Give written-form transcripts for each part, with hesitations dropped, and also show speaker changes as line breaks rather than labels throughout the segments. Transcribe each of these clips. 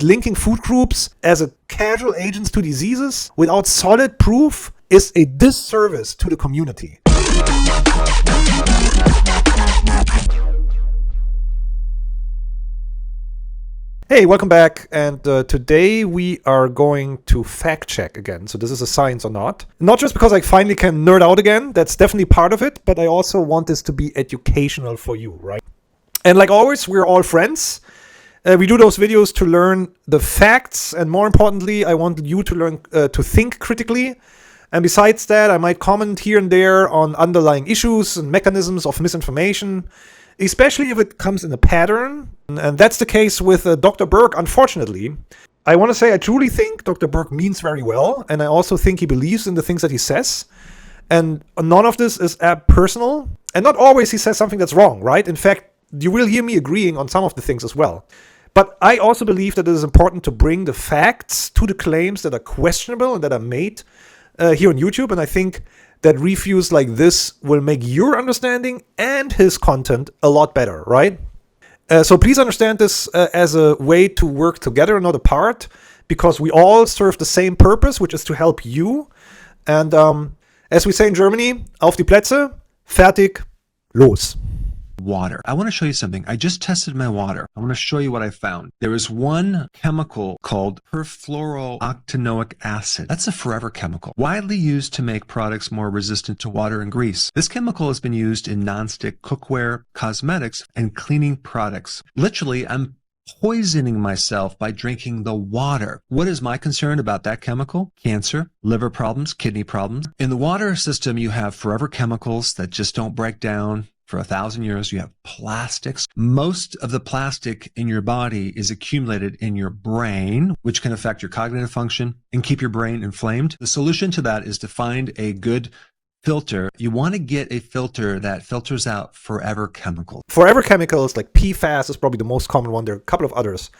Linking food groups as a casual agents to diseases without solid proof is a disservice to the community. Hey, welcome back, and today we are going to fact check again. So this is a science or not. Not just because I finally can nerd out again, that's definitely part of it, but I also want this to be educational for you, right? And like always, we're all friends. We do those videos to learn the facts, and more importantly, I want you to learn to think critically. And besides that, I might comment here and there on underlying issues and mechanisms of misinformation, especially if it comes in a pattern. And that's the case with Dr. BERG, unfortunately. I want to say I truly think Dr. BERG means very well, and I also think he believes in the things that he says. And none of this is personal, and not always he says something that's wrong, right? In fact, you will hear me agreeing on some of the things as well. But I also believe that it is important to bring the facts to the claims that are questionable and that are made here on YouTube. And I think that reviews like this will make your understanding and his content a lot better, right? So please understand this as a way to work together, not apart, because we all serve the same purpose, which is to help you. And as we say in Germany, auf die Plätze, fertig, los.
Water. I want to show you something. I just tested my water. I want to show you what I found. There is one chemical called perfluorooctanoic acid. That's a forever chemical, widely used to make products more resistant to water and grease. This chemical has been used in nonstick cookware, cosmetics, and cleaning products. Literally, I'm poisoning myself by drinking the water. What is my concern about that chemical? Cancer, liver problems, kidney problems. In the water system, you have forever chemicals that just don't break down. For 1,000 years, you have plastics. Most of the plastic in your body is accumulated in your brain, which can affect your cognitive function and keep your brain inflamed. The solution to that is to find a good filter. You want to get a filter that filters out forever chemicals.
Forever chemicals like PFAS is probably the most common one. There are a couple of others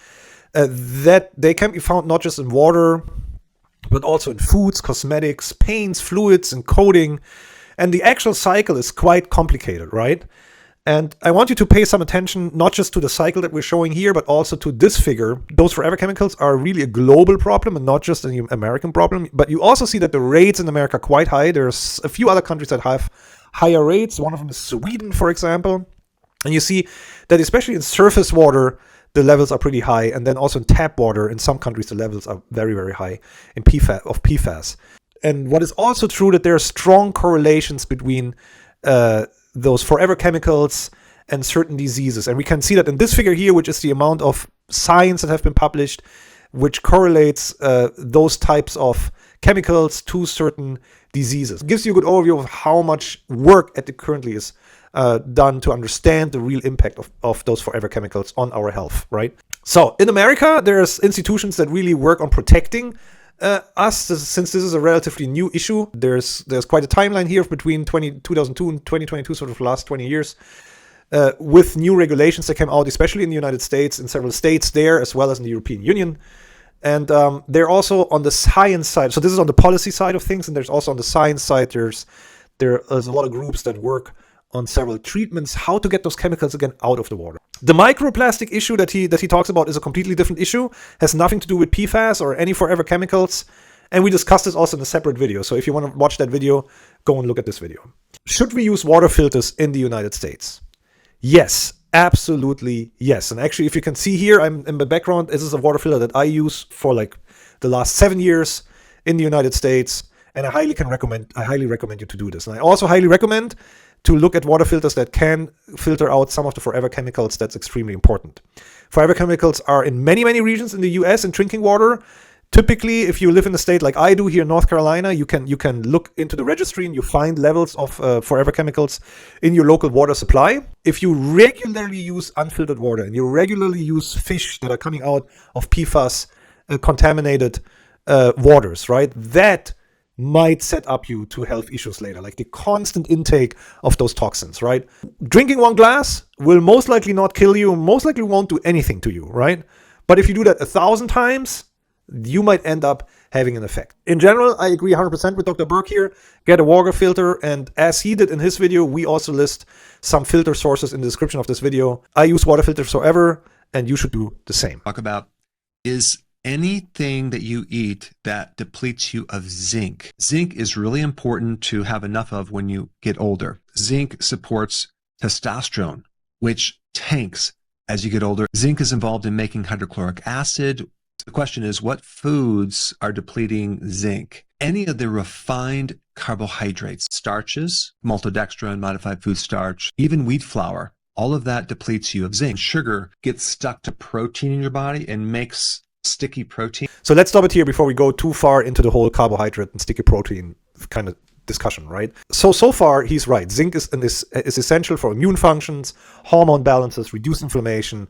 that they can be found not just in water, but also in foods, cosmetics, paints, fluids, and coating. And the actual cycle is quite complicated, right? And I want you to pay some attention, not just to the cycle that we're showing here, but also to this figure. Those forever chemicals are really a global problem and not just an American problem. But you also see that the rates in America are quite high. There's a few other countries that have higher rates. One of them is Sweden, for example. And you see that especially in surface water, the levels are pretty high. And then also in tap water, in some countries, the levels are very, very high in PFAS. And what is also true that there are strong correlations between those forever chemicals and certain diseases. And we can see that in this figure here, which is the amount of science that have been published, which correlates those types of chemicals to certain diseases. It gives you a good overview of how much work currently is done to understand the real impact of those forever chemicals on our health, right? So in America, there's institutions that really work on protecting since this is a relatively new issue. There's quite a timeline here between 2002 and 2022, sort of last 20 years, with new regulations that came out, especially in the United States, in several states there, as well as in the European Union. And they're also on the science side. So this is on the policy side of things, and there's also on the science side, there's a lot of groups that work on several treatments, how to get those chemicals again out of the water. The microplastic issue that he talks about is a completely different issue, has nothing to do with PFAS or any forever chemicals, and we discussed this also in a separate video. So if you want to watch that video, go and look at this video. Should we use water filters in the United States? Yes, absolutely yes. And actually, if you can see here, I'm in the background, this is a water filter that I use for like the last 7 years in the United States, and I highly recommend you to do this. And I also highly recommend to look at water filters that can filter out some of the forever chemicals. That's extremely important. Forever chemicals are in many, many regions in the US in drinking water. Typically, if you live in a state like I do here in North Carolina, you can look into the registry and you find levels of forever chemicals in your local water supply. If you regularly use unfiltered water and you regularly use fish that are coming out of PFAS contaminated waters, right, that might set up you to health issues later, like the constant intake of those toxins, right? Drinking one glass will most likely not kill you, most likely won't do anything to you, right? But if you do that 1,000 times, you might end up having an effect. In general, I agree 100% with Dr. BERG here. Get a water filter, and as he did in his video, we also list some filter sources in the description of this video. I use water filters forever, and you should do the same.
Talk about is anything that you eat that depletes you of zinc. Zinc is really important to have enough of when you get older. Zinc supports testosterone, which tanks as you get older. Zinc is involved in making hydrochloric acid. The question is, what foods are depleting zinc? Any of the refined carbohydrates, starches, maltodextrin, modified food starch, even wheat flour, all of that depletes you of zinc. Sugar gets stuck to protein in your body and makes sticky protein.
So let's stop it here before we go too far into the whole carbohydrate and sticky protein kind of discussion, right? So far, he's right. Zinc is essential for immune functions, hormone balances, reduce inflammation.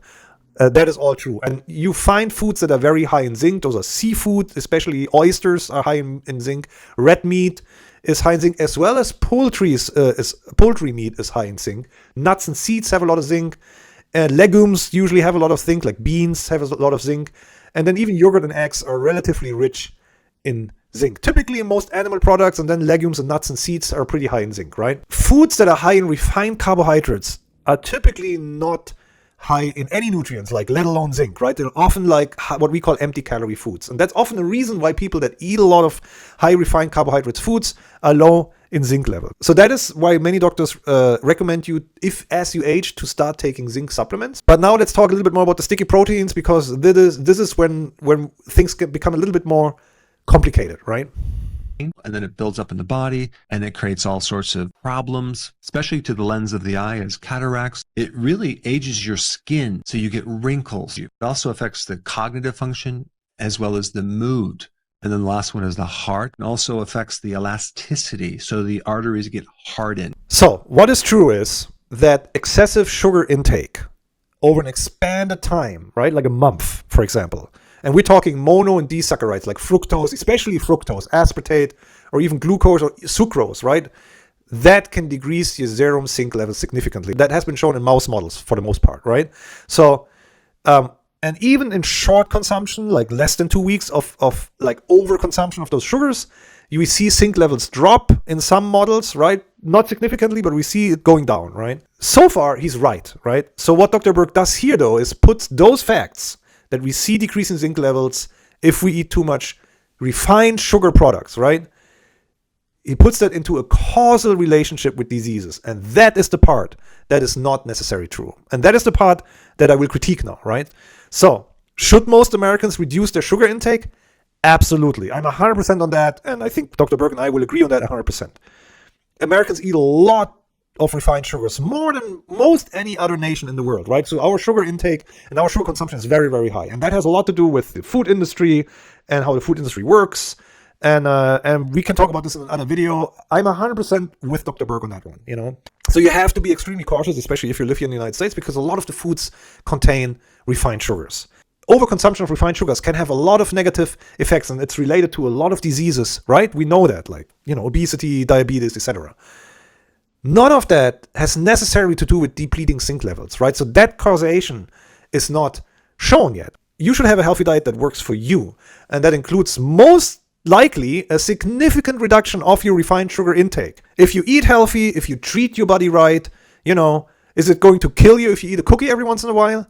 That is all true. And you find foods that are very high in zinc. Those are seafood, especially oysters are high in zinc. Red meat is high in zinc, as well as poultry meat is high in zinc. Nuts and seeds have a lot of zinc. Legumes usually have a lot of zinc, like beans have a lot of zinc. And then even yogurt and eggs are relatively rich in zinc. Typically in most animal products, and then legumes and nuts and seeds are pretty high in zinc, right? Foods that are high in refined carbohydrates are typically not high in any nutrients, like let alone zinc, right? They're often like what we call empty calorie foods. And that's often the reason why people that eat a lot of high refined carbohydrates foods are low in zinc level. So that is why many doctors recommend you, if as you age, to start taking zinc supplements. But now let's talk a little bit more about the sticky proteins, because this is when things can become a little bit more complicated, right?
And then it builds up in the body and it creates all sorts of problems, especially to the lens of the eye as cataracts. It really ages your skin, so you get wrinkles. It also affects the cognitive function as well as the mood. And then the last one is the heart. It also affects the elasticity, so the arteries get hardened.
So what is true is that excessive sugar intake over an expanded time, right, like a month, for example, and we're talking mono and disaccharides like fructose, especially fructose, aspartate, or even glucose or sucrose, right? That can decrease your serum zinc levels significantly. That has been shown in mouse models for the most part, right? So, and even in short consumption, like less than 2 weeks of like overconsumption of those sugars, you see zinc levels drop in some models, right? Not significantly, but we see it going down, right? So far, he's right? So what Dr. Berg does here, though, is puts those facts that we see decrease in zinc levels if we eat too much refined sugar products, right? He puts that into a causal relationship with diseases. And that is the part that is not necessarily true. And that is the part that I will critique now, right? So, should most Americans reduce their sugar intake? Absolutely. I'm 100% on that. And I think Dr. Berg and I will agree on that 100%. Americans eat a lot of refined sugars, more than most any other nation in the world, right? So our sugar intake and our sugar consumption is very, very high. And that has a lot to do with the food industry and how the food industry works. And we can talk about this in another video. I'm 100% with Dr. Berg on that one, you know? So you have to be extremely cautious, especially if you live here in the United States, because a lot of the foods contain refined sugars. Overconsumption of refined sugars can have a lot of negative effects, and it's related to a lot of diseases, right? We know that, like, you know, obesity, diabetes, etc. None of that has necessarily to do with depleting zinc levels, right? So that causation is not shown yet. You should have a healthy diet that works for you, and that includes most likely a significant reduction of your refined sugar intake. If you eat healthy, if you treat your body right, you know, is it going to kill you if you eat a cookie every once in a while?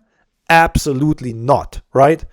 Absolutely not, right?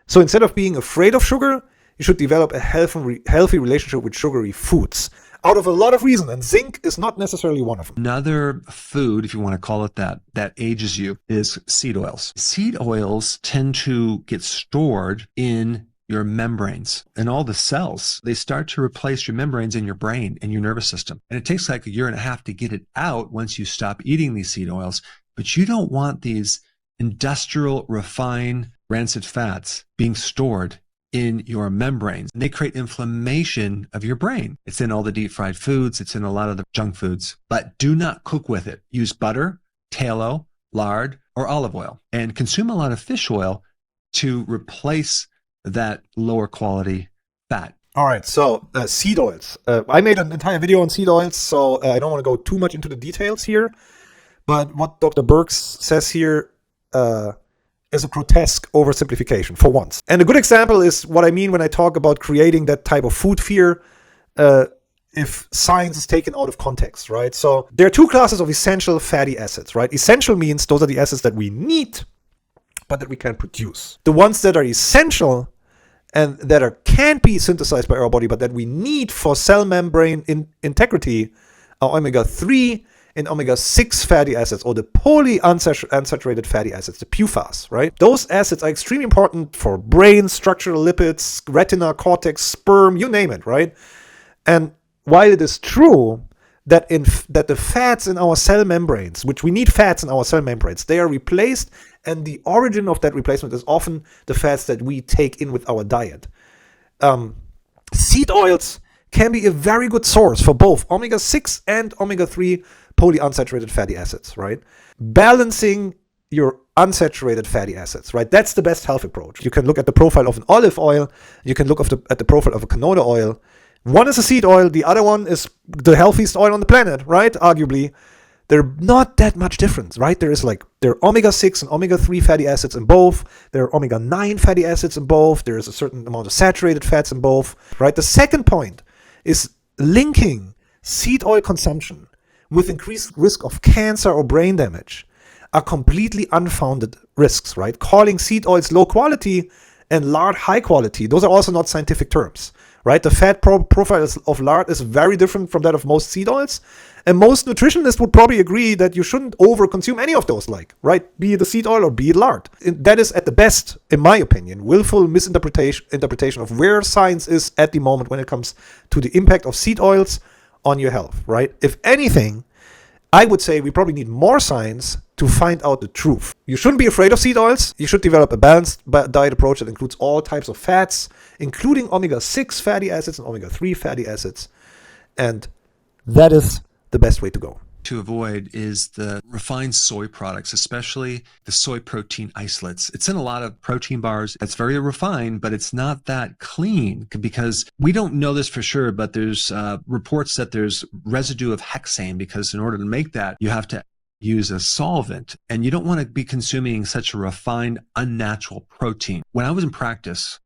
So instead of being afraid of sugar, you should develop a healthy relationship with sugary foods, out of a lot of reasons, and zinc is not necessarily one of them.
Another food, if you want to call it that, that ages you is seed oils. Seed oils tend to get stored in your membranes, and all the cells, they start to replace your membranes in your brain and your nervous system. And it takes like 1.5 years to get it out once you stop eating these seed oils. But you don't want these industrial, refined, rancid fats being stored in your membranes. And they create inflammation of your brain. It's in all the deep fried foods. It's in a lot of the junk foods. But do not cook with it. Use butter, tallow, lard, or olive oil. And consume a lot of fish oil to replace that lower quality fat.
All right, so seed oils. I made an entire video on seed oils, so I don't want to go too much into the details here. But what Dr. Berg says here is a grotesque oversimplification for once. And a good example is what I mean when I talk about creating that type of food fear if science is taken out of context, right? So there are two classes of essential fatty acids, right? Essential means those are the acids that we need but that we can produce. The ones that are essential and that can't be synthesized by our body, but that we need for cell membrane integrity are omega-3 and omega-6 fatty acids, or the polyunsaturated fatty acids, the PFAS, right? Those acids are extremely important for brain, structural lipids, retina, cortex, sperm, you name it, right? And while it is true that the fats in our cell membranes, which we need fats in our cell membranes, they are replaced, and the origin of that replacement is often the fats that we take in with our diet. Seed oils can be a very good source for both omega-6 and omega-3 polyunsaturated fatty acids, right? Balancing your unsaturated fatty acids, right? That's the best health approach. You can look at the profile of an olive oil. You can look at the profile of a canola oil. One is a seed oil. The other one is the healthiest oil on the planet, right? Arguably. They're not that much difference, right? There are omega-6 and omega-3 fatty acids in both. There are omega-9 fatty acids in both. There is a certain amount of saturated fats in both, right? The second point is linking seed oil consumption with increased risk of cancer or brain damage are completely unfounded risks, right? Calling seed oils low quality and lard high quality, those are also not scientific terms, right? The fat profile of lard is very different from that of most seed oils, and most nutritionists would probably agree that you shouldn't over-consume any of those, right? Be it the seed oil or be it lard. That is, at the best, in my opinion, willful misinterpretation of where science is at the moment when it comes to the impact of seed oils on your health, right? If anything, I would say we probably need more science to find out the truth. You shouldn't be afraid of seed oils. You should develop a balanced diet approach that includes all types of fats, including omega-6 fatty acids and omega-3 fatty acids. And that is the best way to go.
To avoid is the refined soy products, especially the soy protein isolates. It's in a lot of protein bars. It's very refined, but it's not that clean, because we don't know this for sure, but there's reports that there's residue of hexane, because in order to make that, you have to use a solvent, and you don't want to be consuming such a refined, unnatural protein. When I was in practice,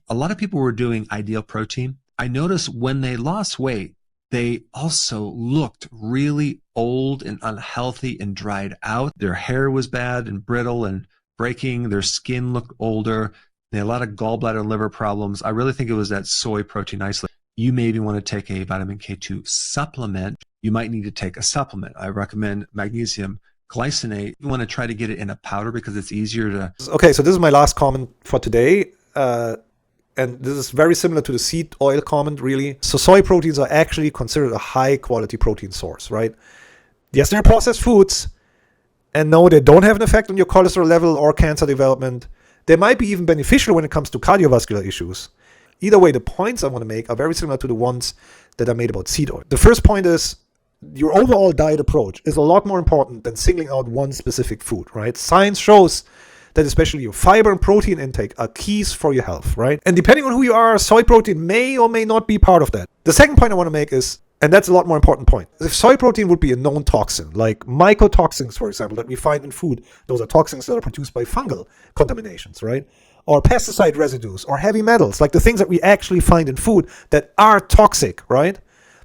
a lot of people were doing ideal protein. I noticed when they lost weight, they also looked really old and unhealthy and dried out. Their hair was bad and brittle and breaking. Their skin looked older. They had a lot of gallbladder, liver problems. I really think it was that soy protein isolate. You maybe want to take a vitamin K2 supplement. You might need to take a supplement. I recommend magnesium glycinate. You want to try to get it in a powder because it's easier to...
Okay, so this is my last comment for today. And this is very similar to the seed oil comment, really. So soy proteins are actually considered a high-quality protein source, right? Yes, they're processed foods. And no, they don't have an effect on your cholesterol level or cancer development. They might be even beneficial when it comes to cardiovascular issues. Either way, the points I want to make are very similar to the ones that I made about seed oil. The first point is your overall diet approach is a lot more important than singling out one specific food, right? Science shows that especially your fiber and protein intake are keys for your health, right? And depending on who you are, soy protein may or may not be part of that. The second point I want to make is, and that's a lot more important point, if soy protein would be a known toxin, like mycotoxins, for example, that we find in food, those are toxins that are produced by fungal contaminations, right? Or pesticide residues, or heavy metals, like the things that we actually find in food that are toxic, right?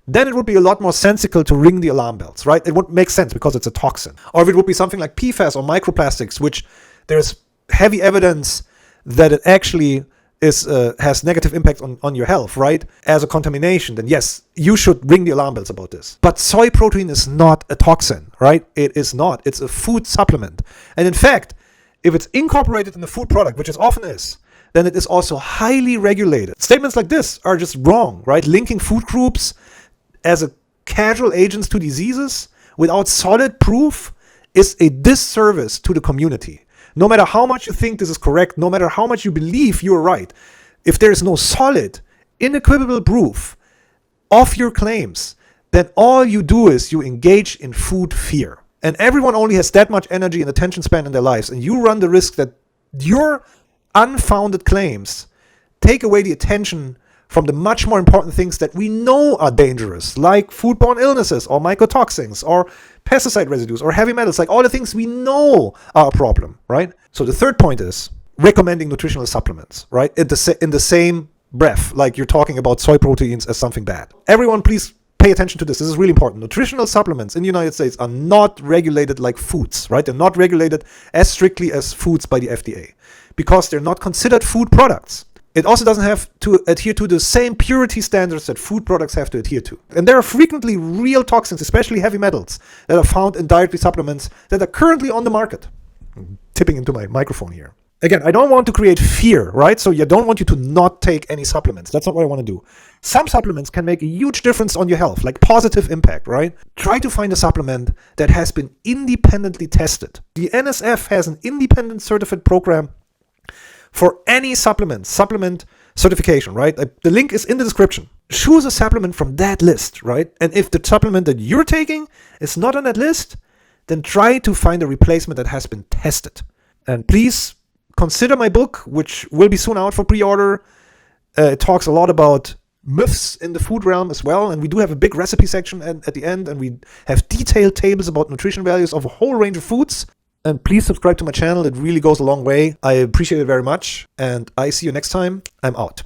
Then it would be a lot more sensical to ring the alarm bells, right? It wouldn't make sense because it's a toxin. Or if it would be something like PFAS or microplastics, which there's heavy evidence that it actually has negative impact on your health, right? As a contamination, then yes, you should ring the alarm bells about this. But soy protein is not a toxin, right? It is not. It's a food supplement. And in fact, if it's incorporated in a food product, which it often is, then it is also highly regulated. Statements like this are just wrong, right? Linking food groups as a casual agents to diseases without solid proof is a disservice to the community. No matter how much you think this is correct, no matter how much you believe you're right, if there is no solid, unequivocal proof of your claims, then all you do is you engage in food fear. And everyone only has that much energy and attention span in their lives, and you run the risk that your unfounded claims take away the attention from the much more important things that we know are dangerous, like foodborne illnesses or mycotoxins or pesticide residues or heavy metals, like all the things we know are a problem, right? So the third point is recommending nutritional supplements, right? In the same breath, like you're talking about soy proteins as something bad. Everyone, please pay attention to this. This is really important. Nutritional supplements in the United States are not regulated like foods, right? They're not regulated as strictly as foods by the FDA because they're not considered food products. It also doesn't have to adhere to the same purity standards that food products have to adhere to. And there are frequently real toxins, especially heavy metals, that are found in dietary supplements that are currently on the market. I'm tipping into my microphone here. Again, I don't want to create fear, right? So I don't want you to not take any supplements. That's not what I want to do. Some supplements can make a huge difference on your health, like positive impact, right? Try to find a supplement that has been independently tested. The NSF has an independent certificate program for any supplement certification, right? The link is in the description. Choose a supplement from that list, right? And if the supplement that you're taking is not on that list, then try to find a replacement that has been tested. And please consider my book, which will be soon out for pre-order. It talks a lot about myths in the food realm as well, and we do have a big recipe section at the end, and we have detailed tables about nutrition values of a whole range of foods. And please subscribe to my channel. It really goes a long way. I appreciate it very much, and I see you next time. I'm out.